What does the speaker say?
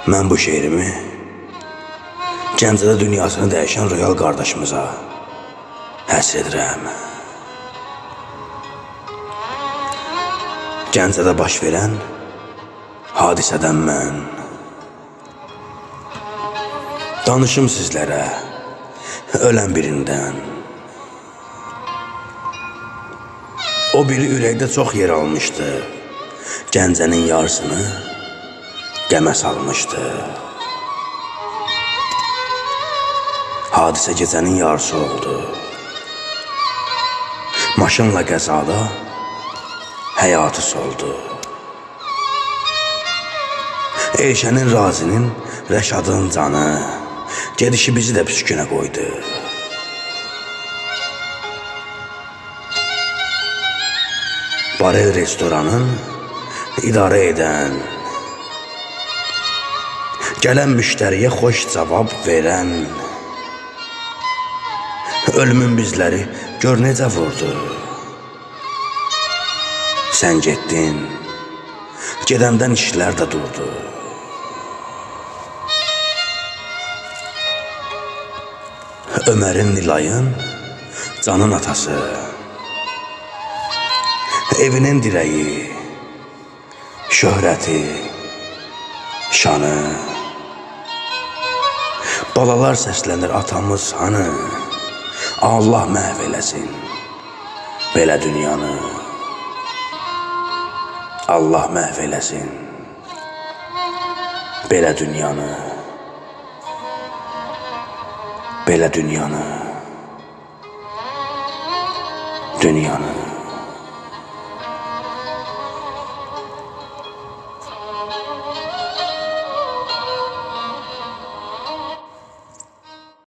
Mən bu şeirimi Gəncədə dünyasını dəyişən Royal qardaşımıza həsr edirəm. Gəncədə baş verən hadisədən mən danışım sizlərə ölən birindən. O biri ürəkdə çox yer almışdı, Gəncənin yarısını qəmə salmışdı. Hadisə gecənin yarısı oldu. Maşınla qəzada həyatı soldu. Eyşənin, Razinin, Rəşadın canı gedişi bizi də püskünə qoydu. Barel restoranın idarə edən, gələn müştəriyə xoş cavab verən, ölümün bizləri gör necə vurdu. Sən getdin, gedəndən işlər də durdu. Ömərin, Nilayın, Canın atası, evinin dirəyi, şöhrəti, şanı. Balalar səslənir, atamız hanı? Allah məhv eləsin belə dünyanı. Allah məhv eləsin belə dünyanı. Belə dünyanı. Dünyanı.